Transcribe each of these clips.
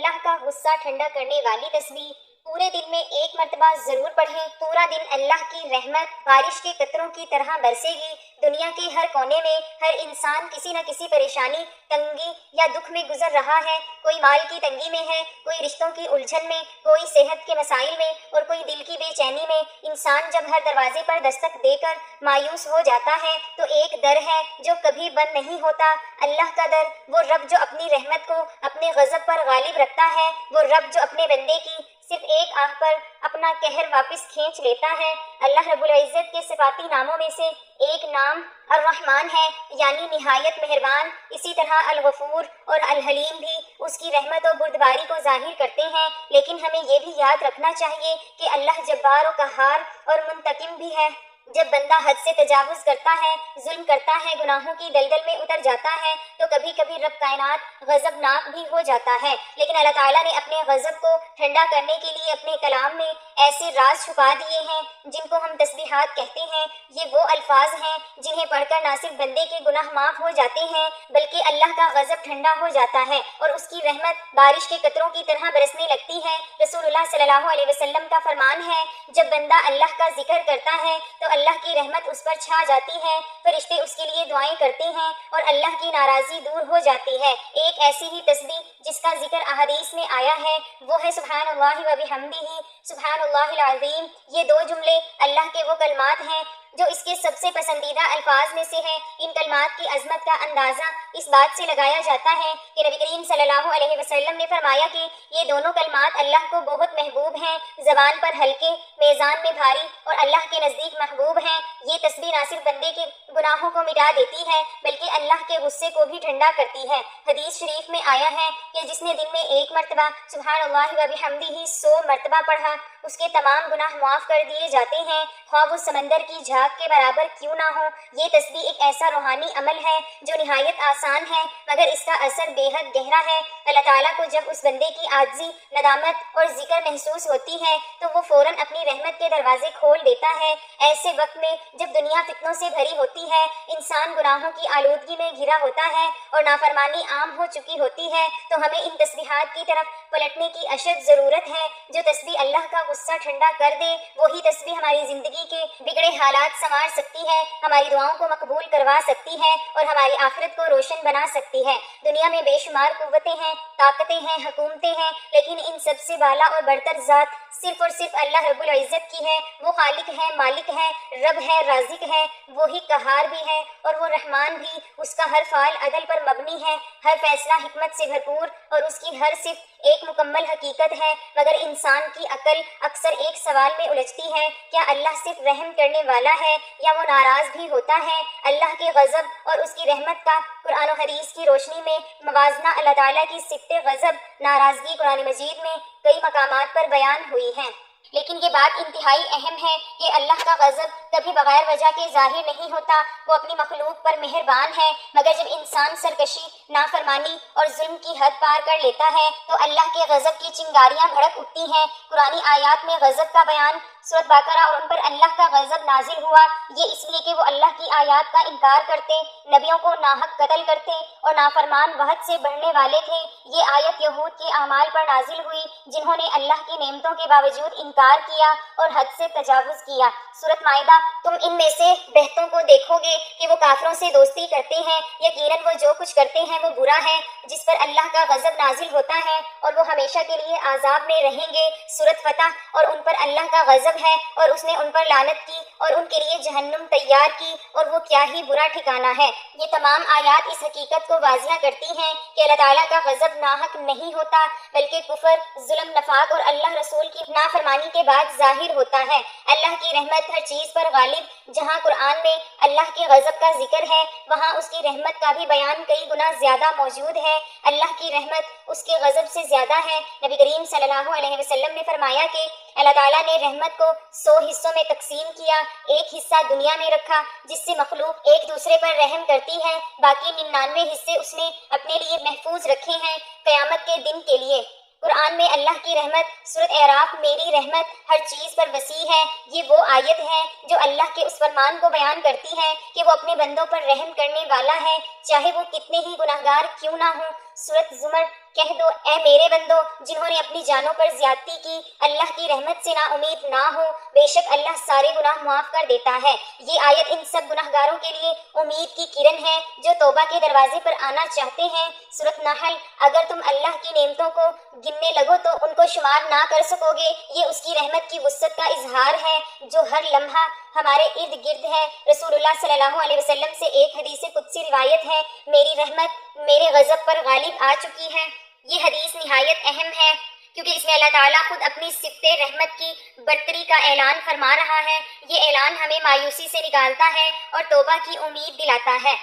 اللہ کا غصہ ٹھنڈا کرنے والی تسبیح پورے دن میں ایک مرتبہ ضرور پڑھیں۔ پورا دن اللہ کی رحمت بارش کے قطروں کی طرح برسے گی۔ دنیا کے ہر کونے میں ہر انسان کسی نہ کسی پریشانی، تنگی یا دکھ میں گزر رہا ہے۔ کوئی مال کی تنگی میں ہے، کوئی رشتوں کی الجھن میں، کوئی صحت کے مسائل میں اور کوئی دل کی بے چینی میں۔ انسان جب ہر دروازے پر دستک دے کر مایوس ہو جاتا ہے تو ایک در ہے جو کبھی بند نہیں ہوتا، اللہ کا در۔ وہ رب جو اپنی رحمت کو اپنے غضب پر غالب رکھتا ہے، وہ رب جو اپنے بندے کی صرف ایک آہ پر اپنا قہر واپس کھینچ لیتا ہے۔ اللہ رب العزت کے صفاتی ناموں میں سے ایک نام الرحمن ہے، یعنی نہایت مہربان۔ اسی طرح الغفور اور الحلیم بھی اس کی رحمت اور بردباری کو ظاہر کرتے ہیں، لیکن ہمیں یہ بھی یاد رکھنا چاہیے کہ اللہ جبار و قہار اور منتقم بھی ہے۔ جب بندہ حد سے تجاوز کرتا ہے، ظلم کرتا ہے، گناہوں کی دلدل میں اتر جاتا ہے تو کبھی کبھی رب کائنات غضبناک بھی ہو جاتا ہے، لیکن اللہ تعالیٰ نے اپنے غضب کو ٹھنڈا کرنے کے لیے اپنے کلام میں ایسے راز چھپا دیے ہیں جن کو ہم تسبیحات کہتے ہیں۔ یہ وہ الفاظ ہیں جنہیں پڑھ کر نہ صرف بندے کے گناہ معاف ہو جاتے ہیں بلکہ اللہ کا غضب ٹھنڈا ہو جاتا ہے اور اس کی رحمت بارش کے قطروں کی طرح برسنے لگتی ہے۔ رسول اللہ صلی اللہ علیہ وسلم کا فرمان ہے، جب بندہ اللہ کا ذکر کرتا ہے تو اللہ کی رحمت اس پر چھا جاتی ہے، فرشتے اس کے لیے دعائیں کرتے ہیں اور اللہ کی ناراضی دور ہو جاتی ہے۔ ایک ایسی ہی تسبیح جس کا ذکر احادیث میں آیا ہے وہ ہے سبحان اللہ و بحمدہ، سبحان اللہ العظیم۔ یہ دو جملے اللہ کے وہ کلمات ہیں جو اس کے سب سے پسندیدہ الفاظ میں سے ہیں۔ ان کلمات کی عظمت کا اندازہ اس بات سے لگایا جاتا ہے کہ نبی کریم صلی اللہ علیہ وسلم نے فرمایا کہ یہ دونوں کلمات اللہ کو بہت محبوب ہیں، زبان پر ہلکے، میزان میں بھاری اور اللہ کے نزدیک محبوب ہیں۔ یہ تسبیح نہ صرف بندے کے گناہوں کو مٹا دیتی ہے بلکہ اللہ کے غصے کو بھی ٹھنڈا کرتی ہے۔ حدیث شریف میں آیا ہے کہ جس نے دن میں ایک مرتبہ سبحان اللہ و بحمدہ 100 مرتبہ پڑھا، اس کے تمام گناہ معاف کر دیے جاتے ہیں، خواہ وہ سمندر کی جھاگ کے برابر کیوں نہ ہو۔ یہ تسبیح ایک ایسا روحانی عمل ہے جو نہایت آسان ہے مگر اس کا اثر بے حد گہرا ہے۔ اللہ تعالیٰ کو جب اس بندے کی عاجزی، ندامت اور ذکر محسوس ہوتی ہے تو وہ فوراً اپنی رحمت کے دروازے کھول دیتا ہے۔ ایسے وقت میں جب دنیا فتنوں سے بھری ہوتی ہے، انسان گناہوں کی آلودگی میں گھرا ہوتا ہے اور نافرمانی عام ہو چکی ہوتی ہے تو ہمیں ان تسبیحات کی طرف پلٹنے کی اشد ضرورت ہے۔ جو تسبیح اللہ کا غصہ ٹھنڈا کر دے وہی تسبیح ہماری زندگی کے بگڑے حالات سنوار سکتی ہے، ہماری دعاؤں کو مقبول کروا سکتی ہے اور ہماری آخرت کو روشن بنا سکتی ہے۔ دنیا میں بے شمار قوتیں ہیں، طاقتیں ہیں، حکومتیں ہیں، لیکن ان سب سے بالا اور برتر ذات صرف اور صرف اللہ رب العزت کی ہے۔ وہ خالق ہے، مالک ہے، رب ہے، رازق ہے، وہی قہار بھی ہے اور وہ رحمان بھی۔ اس کا ہر فعل عدل پر مبنی ہے، ہر فیصلہ حکمت سے بھرپور اور اس کی ہر صفت ایک مکمل حقیقت ہے۔ مگر انسان کی عقل اکثر ایک سوال میں الجھتی ہے، کیا اللہ صرف رحم کرنے والا ہے یا وہ ناراض بھی ہوتا ہے؟ اللہ کے غضب اور اس کی رحمت کا قرآن و حدیث کی روشنی میں موازنہ اللہ تعالیٰ کی صفت غضب، ناراضگی قرآن مجید میں کئی مقامات پر بیان ہوئی ہیں۔ لیکن یہ بات انتہائی اہم ہے کہ اللہ کا غضب کبھی بغیر وجہ کے ظاہر نہیں ہوتا۔ وہ اپنی مخلوق پر مہربان ہے، مگر جب انسان سرکشی، نافرمانی اور ظلم کی حد پار کر لیتا ہے تو اللہ کے غضب کی چنگاریاں بھڑک اٹھتی ہیں۔ قرآنی آیات میں غضب کا بیان سورۃ بقرہ اور ان پر اللہ کا غضب نازل ہوا، یہ اس لیے کہ وہ اللہ کی آیات کا انکار کرتے، نبیوں کو ناحق قتل کرتے اور نافرمان وحد سے بڑھنے والے تھے۔ یہ آیت یہود کے اعمال پر نازل ہوئی جنہوں نے اللہ کی نعمتوں کے باوجود انکار کیا اور حد سے تجاوز کیا۔ سورۃ مائدہ، تم ان میں سے بہتوں کو دیکھو گے کہ وہ کافروں سے دوستی کرتے ہیں، یقیناً وہ جو کچھ کرتے ہیں وہ برا ہے، جس پر اللہ کا غضب نازل ہوتا ہے اور وہ ہمیشہ کے لیے عذاب میں رہیں گے۔ سورۃ فتح، اور ان پر اللہ کا غضب ہے اور اس نے ان پر لعنت کی اور ان کے لیے جہنم تیار کی اور وہ کیا ہی برا ٹھکانہ ہے۔ یہ تمام آیات اس حقیقت کو واضح کرتی ہیں کہ اللہ تعالیٰ کا غضب ناحق نہیں ہوتا بلکہ کفر، ظلم، نفاق اور اللہ رسول کی نافرمانی کے بعد ظاہر ہوتا ہے۔ اللہ کی رحمت ہر چیز پر غالب۔ جہاں قرآن میں اللہ کے غضب کا ذکر ہے وہاں اس کی رحمت کا بھی بیان کئی گنا زیادہ موجود ہے۔ اللہ کی رحمت اس کے غضب سے زیادہ ہے۔ نبی کریم صلی اللہ علیہ وسلم نے فرمایا کہ اللہ تعالیٰ نے رحمت کو 100 حصوں میں تقسیم کیا، ایک حصہ دنیا میں رکھا جس سے مخلوق ایک دوسرے پر رحم کرتی ہے، باقی 99 حصے اس نے اپنے لیے محفوظ رکھے ہیں قیامت کے دن کے لیے۔ قرآن میں اللہ کی رحمت سورۃ اعراف، میری رحمت ہر چیز پر وسیع ہے، یہ وہ آیت ہے جو اللہ کے اس فرمان کو بیان کرتی ہے کہ وہ اپنے بندوں پر رحم کرنے والا ہے چاہے وہ کتنے ہی گناہگار کیوں نہ ہوں۔ سورۃ زمر کہہ دو اے میرے بندو جنہوں نے اپنی جانوں پر زیادتی کی اللہ کی رحمت سے نا امید نہ ہو، بے شک اللہ سارے گناہ معاف کر دیتا ہے۔ یہ آیت ان سب گناہ گاروں کے لیے امید کی کرن ہے جو توبہ کے دروازے پر آنا چاہتے ہیں۔ سورۃ نحل اگر تم اللہ کی نعمتوں کو گننے لگو تو ان کو شمار نہ کر سکو گے، یہ اس کی رحمت کی وسعت کا اظہار ہے جو ہر لمحہ ہمارے ارد گرد ہے۔ رسول اللہ صلی اللہ علیہ وسلم سے ایک حدیث قدسی روایت ہے، میری رحمت میرے غضب پر غالب آ چکی ہے۔ یہ حدیث نہایت اہم ہے کیونکہ اس میں اللہ تعالیٰ خود اپنی صفت رحمت کی برتری کا اعلان فرما رہا ہے۔ یہ اعلان ہمیں مایوسی سے نکالتا ہے اور توبہ کی امید دلاتا ہے۔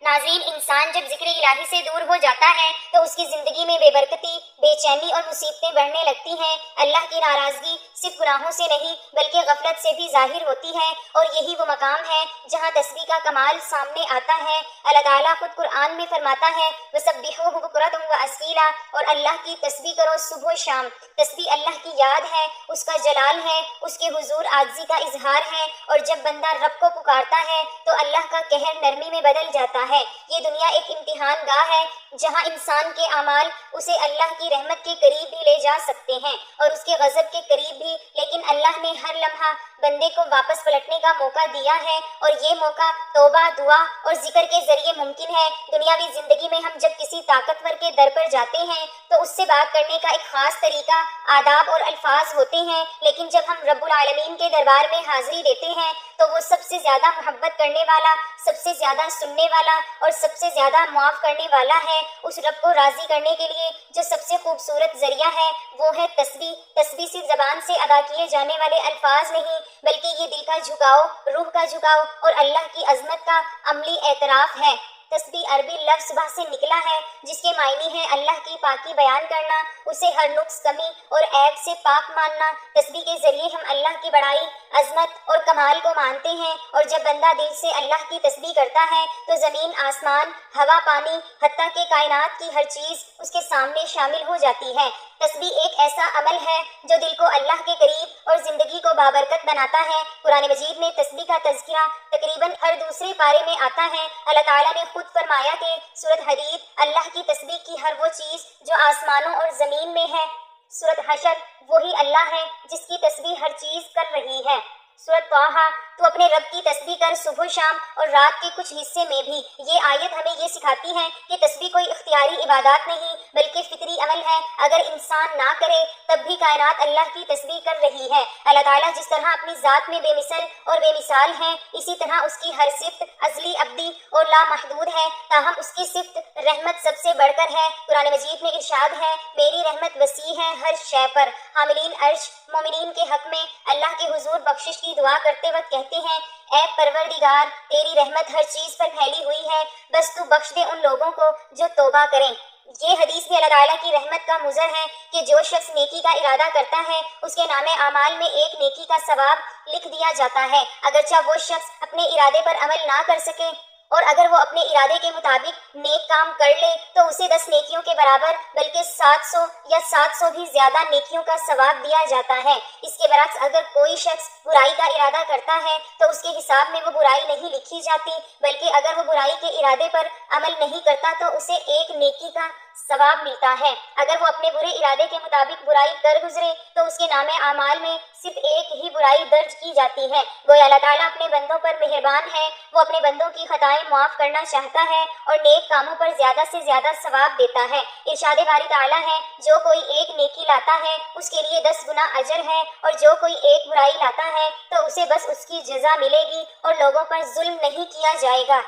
ناظرین، انسان جب ذکر الہی سے دور ہو جاتا ہے تو اس کی زندگی میں بے برکتی، بے چینی اور مصیبتیں بڑھنے لگتی ہیں۔ اللہ کی ناراضگی صرف گناہوں سے نہیں بلکہ غفلت سے بھی ظاہر ہوتی ہے، اور یہی وہ مقام ہے جہاں تسبیح کا کمال سامنے آتا ہے۔ اللہ تعالیٰ خود قرآن میں فرماتا ہے وَسَبِّحُوهُ بُكْرَةً وَأَصِيلًا، اور اللہ کی تسبیح کرو صبح و شام۔ تسبیح اللہ کی یاد ہے، اس کا جلال ہے، اس کے حضور عاجزی کا اظہار ہے، اور جب بندہ رب کو پکارتا ہے تو اللہ کا قہر نرمی میں بدل جاتا ہے۔ یہ دنیا ایک امتحان گاہ ہے جہاں انسان کے اعمال اسے اللہ کی رحمت کے قریب بھی لے جا سکتے ہیں اور اس کے غضب کے قریب بھی، لیکن اللہ نے ہر لمحہ بندے کو واپس پلٹنے کا موقع دیا ہے، اور یہ موقع توبہ، دعا اور ذکر کے ذریعے ممکن ہے۔ دنیاوی زندگی میں ہم جب کسی طاقتور کے در پر جاتے ہیں تو اس سے بات کرنے کا ایک خاص طریقہ، آداب اور الفاظ ہوتے ہیں، لیکن جب ہم رب العالمین کے دربار میں حاضری دیتے ہیں تو وہ سب سے زیادہ محبت کرنے والا، سب سے زیادہ سننے والا اور سب سے زیادہ معاف کرنے والا ہے۔ اس رب کو راضی کرنے کے لیے جو سب سے خوبصورت ذریعہ ہے وہ ہے تسبیح۔ تسبیح صرف زبان سے ادا کیے جانے والے الفاظ نہیں بلکہ یہ دل کا جھکاؤ، روح کا جھکاؤ اور اللہ کی عظمت کا عملی اعتراف ہے۔ تسبیح عربی لفظ صبح سے نکلا ہے جس کے معنی ہے اللہ کی پاکی بیان کرنا، اسے ہر نقص، کمی اور عیب سے پاک ماننا۔ تسبیح کے ذریعے ہم اللہ کی بڑائی، عظمت اور کمال کو مانتے ہیں، اور جب بندہ دل سے اللہ کی تسبیح کرتا ہے تو زمین، آسمان، ہوا، پانی، حتیٰ کہ کائنات کی ہر چیز اس کے سامنے شامل ہو جاتی ہے۔ تسبیح ایک ایسا عمل ہے جو دل کو اللہ کے قریب اور زندگی کو بابرکت بناتا ہے۔ قرآن مجید میں تسبیح کا تذکرہ تقریباً ہر دوسرے پارے میں آتا ہے۔ اللہ تعالیٰ نے خود فرمایا کہ سورۃ حدید اللہ کی تسبیح کی ہر وہ چیز جو آسمانوں اور زمین میں ہے۔ سورۃ حشر وہی اللہ ہے جس کی تسبیح ہر چیز کر رہی ہے۔ سورۃ طٰہٰ تو اپنے رب کی تسبیح کر صبح و شام اور رات کے کچھ حصے میں بھی۔ یہ آیت ہمیں یہ سکھاتی ہے کہ تسبیح کوئی اختیاری عبادات نہیں بلکہ فطری عمل ہے۔ اگر انسان نہ کرے تب بھی کائنات اللہ کی تسبیح کر رہی ہے۔ اللہ تعالیٰ جس طرح اپنی ذات میں بے مثل اور بے مثال ہے، اسی طرح اس کی ہر صفت ازلی، ابدی اور لامحدود ہے، تاہم اس کی صفت رحمت سب سے بڑھ کر ہے۔ قرآن مجید میں ارشاد ہے میری رحمت وسیع ہے ہر شے پر۔ حاملین عرش مومنین کے حق میں اللہ کے حضور بخشش کی دعا کرتے وقت کہتے ہیں اے پروردگار تیری رحمت ہر چیز پر پھیلی ہوئی ہے، بس تو بخش دے ان لوگوں کو جو توبہ کریں۔ یہ حدیث بھی اللہ تعالیٰ کی رحمت کا مظہر ہے کہ جو شخص نیکی کا ارادہ کرتا ہے اس کے نام اعمال میں ایک نیکی کا ثواب لکھ دیا جاتا ہے، اگرچہ وہ شخص اپنے ارادے پر عمل نہ کر سکے، اور اگر وہ اپنے ارادے کے مطابق نیک کام کر لے تو اسے 10 نیکیوں کے برابر بلکہ 700 یا 700 بھی زیادہ نیکیوں کا ثواب دیا جاتا ہے۔ اس کے برعکس اگر کوئی شخص برائی کا ارادہ کرتا ہے تو اس کے حساب میں وہ برائی نہیں لکھی جاتی، بلکہ اگر وہ برائی کے ارادے پر عمل نہیں کرتا تو اسے ایک نیکی کا ثواب ملتا ہے۔ اگر وہ اپنے برے ارادے کے مطابق برائی کر گزرے تو اس کے نام اعمال میں صرف ایک ہی برائی درج کی جاتی ہے۔ گویا اللہ تعالیٰ اپنے بندوں پر مہربان ہے، وہ اپنے بندوں کی خطائیں معاف کرنا چاہتا ہے اور نیک کاموں پر زیادہ سے زیادہ ثواب دیتا ہے۔ ارشاد باری تعالیٰ ہے جو کوئی ایک نیکی لاتا ہے اس کے لیے 10 گنا اجر ہے، اور جو کوئی ایک برائی لاتا ہے تو اسے بس اس کی جزا ملے گی اور لوگوں پر ظلم نہیں کیا جائے گا۔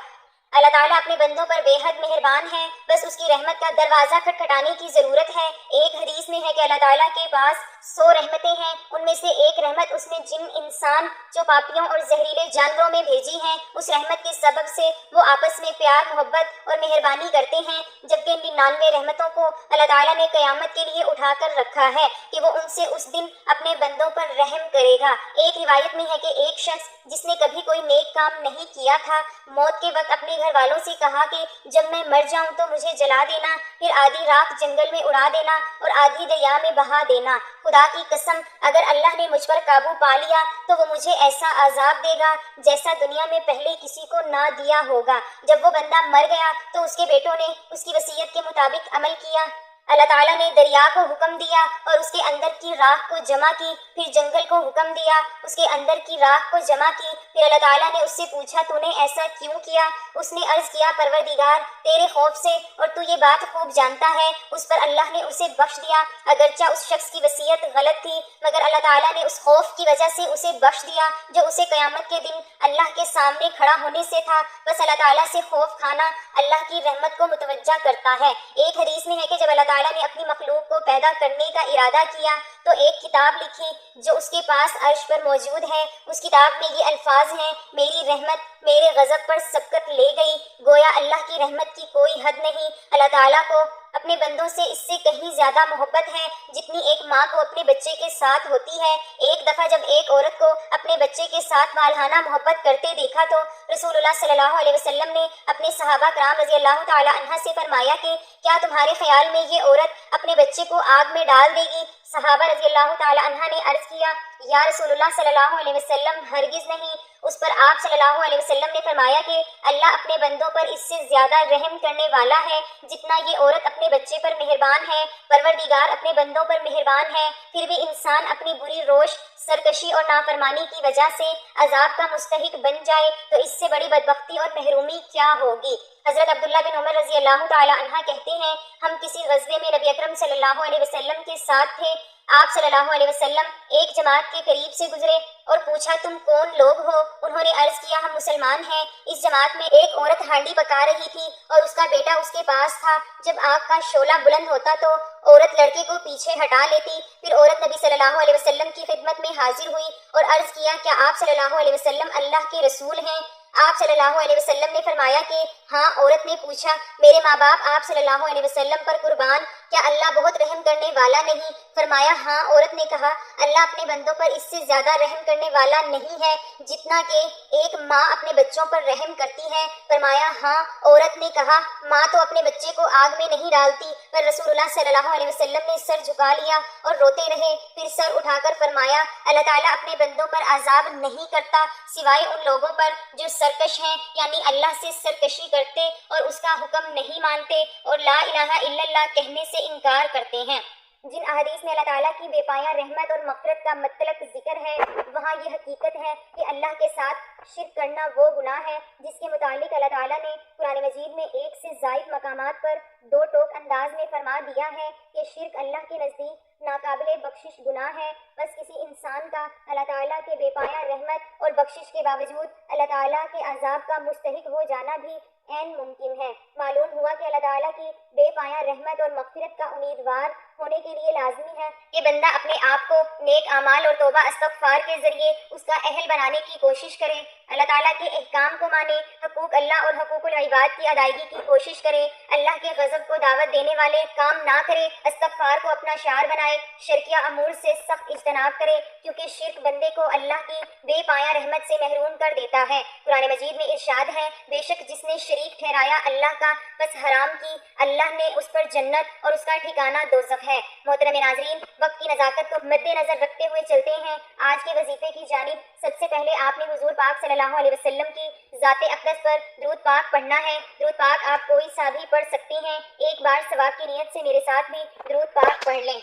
اللہ تعالیٰ اپنے بندوں پر بے حد مہربان ہے، بس اس کی رحمت کا دروازہ کھٹکھٹانے کی ضرورت ہے۔ ایک حدیث میں ہے کہ اللہ تعالیٰ کے پاس 100 رحمتیں ہیں، ان میں سے ایک رحمت اس نے جن، انسان جو پاپیوں اور زہریلے جانوروں میں بھیجی ہیں، اس رحمت کے سبب سے وہ آپس میں پیار، محبت اور مہربانی کرتے ہیں، جبکہ 99 رحمتوں کو اللہ تعالیٰ نے قیامت کے لیے اٹھا کر رکھا ہے کہ وہ ان سے اس دن اپنے بندوں پر رحم کرے گا۔ ایک روایت میں ہے کہ ایک شخص جس نے کبھی کوئی نیک کام نہیں کیا تھا، موت کے وقت اپنے گھر والوں سے کہا کہ جب میں مر جاؤں تو مجھے جلا دینا، پھر آدھی رات جنگل میں اڑا دینا اور آدھی آگے دریا میں بہا دینا۔ خدا کی قسم اگر اللہ نے مجھ پر قابو پا لیا تو وہ مجھے ایسا عذاب دے گا جیسا دنیا میں پہلے کسی کو نہ دیا ہوگا۔ جب وہ بندہ مر گیا تو اس کے بیٹوں نے اس کی وصیت کے مطابق عمل کیا۔ اللہ تعالیٰ نے دریا کو حکم دیا اور اس کے اندر کی راکھ کو جمع کی، پھر جنگل کو حکم دیا، اس کے اندر کی راکھ کو جمع کی۔ پھر اللہ تعالیٰ نے اس سے پوچھا تو نے ایسا کیوں کیا؟ اس نے عرض کیا پروردگار تیرے خوف سے، اور تو یہ بات خوب جانتا ہے۔ اس پر اللہ نے اسے بخش دیا، اگرچہ اس شخص کی وصیت غلط تھی، مگر اللہ تعالیٰ نے اس خوف کی وجہ سے اسے بخش دیا جو اسے قیامت کے دن اللہ کے سامنے کھڑا ہونے سے تھا۔ بس اللہ تعالیٰ سے خوف کھانا اللہ کی رحمت کو متوجہ کرتا ہے۔ ایک حدیث میں ہے کہ جب اللہ تعالیٰ نے اپنی مخلوق کو پیدا کرنے کا ارادہ کیا تو ایک کتاب لکھی جو اس کے پاس عرش پر موجود ہے۔ اس کتاب میں یہ الفاظ ہیں، میری رحمت میرے غضب پر سبقت لے گئی۔ گویا اللہ کی رحمت کی کوئی حد نہیں۔ اللہ تعالیٰ کو اپنے بندوں سے اس سے کہیں زیادہ محبت ہے جتنی ایک ماں کو اپنے بچے کے ساتھ ہوتی ہے۔ ایک دفعہ جب ایک عورت کو اپنے بچے کے ساتھ والہانہ محبت کرتے دیکھا تو رسول اللہ صلی اللہ علیہ وسلم نے اپنے صحابہ کرام رضی اللہ تعالی عنہ سے فرمایا کہ کیا تمہارے خیال میں یہ عورت اپنے بچے کو آگ میں ڈال دے گی؟ صحابہ رضی اللہ تعالی عنہ نے عرض کیا یا رسول اللہ صلی اللہ علیہ وسلم ہرگز نہیں۔ اس پر آپ صلی اللہ علیہ وسلم نے فرمایا کہ اللہ اپنے بندوں پر اس سے زیادہ رحم کرنے والا ہے جتنا یہ عورت اپنے بچے پر مہربان ہے۔ پروردگار اپنے بندوں پر مہربان ہے، پھر بھی انسان اپنی بری روش، سرکشی اور نافرمانی کی وجہ سے عذاب کا مستحق بن جائے تو اس سے بڑی بدبختی اور محرومی کیا ہوگی۔ حضرت عبداللہ بن عمر رضی اللہ تعالی عنہ کہتے ہیں ہم کسی غزوے میں نبی اکرم صلی اللہ علیہ وسلم کے ساتھ تھے۔ آپ صلی اللہ علیہ وسلم ایک جماعت کے قریب سے گزرے اور پوچھا تم کون لوگ ہو؟ انہوں نے عرض کیا ہم مسلمان ہیں۔ اس جماعت میں ایک عورت ہانڈی پکا رہی تھی اور اس کا بیٹا اس کے پاس تھا۔ جب آگ کا شعلہ بلند ہوتا تو عورت لڑکے کو پیچھے ہٹا لیتی۔ پھر عورت نبی صلی اللہ علیہ وسلم کی خدمت میں حاضر ہوئی اور عرض کیا کیا آپ صلی اللہ علیہ وسلم اللہ کے رسول ہیں؟ آپ صلی اللہ علیہ وسلم نے فرمایا کہ ہاں۔ عورت نے پوچھا میرے ماں باپ آپ صلی اللہ علیہ وسلم پر قربان، کیا اللہ بہت رحم کرنے والا نہیں؟ فرمایا ہاں۔ عورت نے کہا اللہ اپنے بندوں پر اس سے زیادہ رحم کرنے والا نہیں ہے جتنا کہ ایک ماں اپنے بچوں پر رحم کرتی ہے۔ فرمایا ہاں۔ عورت نے کہا ماں تو اپنے بچے کو آگ میں نہیں ڈالتی، پر رسول اللہ صلی اللہ علیہ وسلم نے سر جھکا لیا اور روتے رہے۔ پھر سر اٹھا کر فرمایا اللہ تعالیٰ اپنے بندوں پر عذاب نہیں کرتا سوائے ان لوگوں پر جو سرکش ہیں، یعنی اللہ سے سرکشی کرتے اور اس کا حکم نہیں مانتے اور لا الہ الا اللہ کہنے سے انکار کرتے ہیں۔ جن احادیث میں اللہ تعالیٰ کی بے پایہ رحمت اور مغفرت کا مطلق ذکر ہے وہاں یہ حقیقت ہے کہ اللہ کے ساتھ شرک کرنا وہ گناہ ہے جس کے متعلق اللہ تعالیٰ نے قرآن مجید میں ایک سے زائد مقامات پر دو ٹوک انداز میں فرما دیا ہے کہ شرک اللہ کے نزدیک ناقابل بخشش گناہ ہے۔ بس کسی انسان کا اللہ تعالیٰ کے بے پایہ رحمت اور بخشش کے باوجود اللہ تعالیٰ کے عذاب کا مستحق ہو جانا بھی عین ممکن ہے۔ معلوم ہوا کہ اللہ تعالیٰ کی بے پایہ رحمت اور مغفرت کا امیدوار ہونے کے لیے لازمی ہے کہ بندہ اپنے آپ کو نیک اعمال اور توبہ استغفار کے ذریعے اس کا اہل بنانے کی کوشش کرے، اللہ تعالیٰ کے احکام کو مانے، حقوق اللہ اور حقوق العباد کی ادائیگی کی کوشش کرے، اللہ کے غضب کو دعوت دینے والے کام نہ کرے، استغفار کو اپنا شعار بنائے، شرکیہ امور سے سخت اجتناب کرے کیونکہ شرک بندے کو اللہ کی بے پایہ رحمت سے محروم کر دیتا ہے۔ قرآن مجید میں ارشاد ہے بے شک جس نے شریک ٹھہرایا اللہ کا بس حرام کی اللہ نے اس پر جنت اور اس کا ٹھکانہ دوزخ ہے۔ محترم ناظرین، وقت کی نزاکت کو مد نظر رکھتے ہوئے چلتے ہیں آج کے وظیفے کی جانب۔ سب سے پہلے آپ نے حضور پاک صلی اللہ علیہ وسلم کی ذات اقدس پر درود پاک پڑھنا ہے۔ درود پاک آپ کوئی سا بھی پڑھ سکتے ہیں، ایک بار ثواب کی نیت سے میرے ساتھ بھی درود پاک پڑھ لیں۔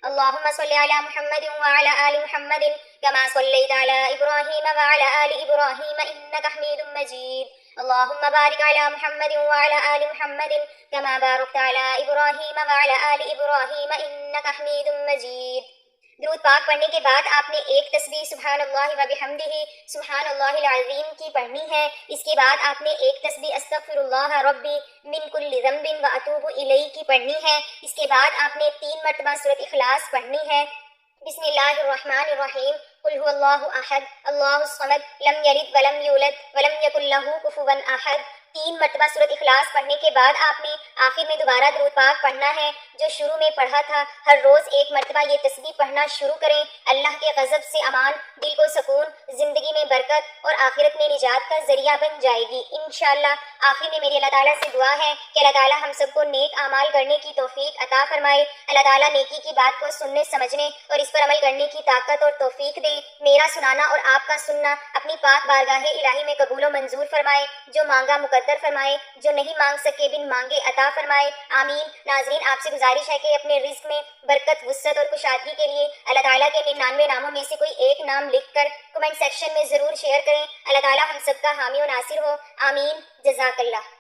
اللهم صل على محمد وعلى آل محمد كما صليت على إبراهيم وعلى آل إبراهيم إنك حميد مجيد اللهم بارك على محمد وعلى آل محمد كما باركت على إبراهيم وعلى آل إبراهيم إنك حميد مجيد۔ درود پاک پڑھنے کے بعد آپ نے ایک تسبیح سبحان اللہ و بحمدہ سبحان اللہ العظیم کی پڑھنی ہے۔ اس کے بعد آپ نے ایک تسبیح استغفر اللہ ربی من کل ذنب و اتوب الیہ کی پڑھنی ہے۔ اس کے بعد آپ نے 3 مرتبہ سورۃ اخلاص پڑھنی ہے۔ بسم اللہ الرحمن الرحیم قل هو اللہ احد اللہ الصمد لم یلد ولم یولد ولم یکن لہ کفوا احد 3 مرتبہ سورۃ اخلاص پڑھنے کے بعد آپ نے آخر میں دوبارہ درود پاک پڑھنا ہے جو شروع میں پڑھا تھا۔ ہر روز 1 مرتبہ یہ تسبیح پڑھنا شروع کریں۔ اللہ کے غضب سے امان، دل کو سکون، زندگی میں برکت اور آخرت میں نجات کا ذریعہ بن جائے گی انشاءاللہ۔ آخر میں میری اللہ تعالیٰ سے دعا ہے کہ اللہ تعالیٰ ہم سب کو نیک اعمال کرنے کی توفیق عطا فرمائے۔ اللہ تعالیٰ نیکی کی بات کو سننے، سمجھنے اور اس پر عمل کرنے کی طاقت اور توفیق دے۔ میرا سنانا اور آپ کا سننا اپنی پاک بارگاہ الہی میں قبول و منظور فرمائے۔ جو مانگا مقدر فرمائے، جو نہیں مانگ سکے بن مانگے عطا فرمائے، آمین۔ ناظرین، آپ سے گزارش ہے کہ اپنے رزق میں برکت، وسعت اور کشادگی کے لیے اللہ تعالیٰ کے 99 ناموں میں سے کوئی ایک نام لکھ کر کمنٹ سیکشن میں ضرور شیئر کریں۔ اللہ تعالیٰ ہم سب کا حامی و ناصر ہو، آمین۔ جزاک اللہ۔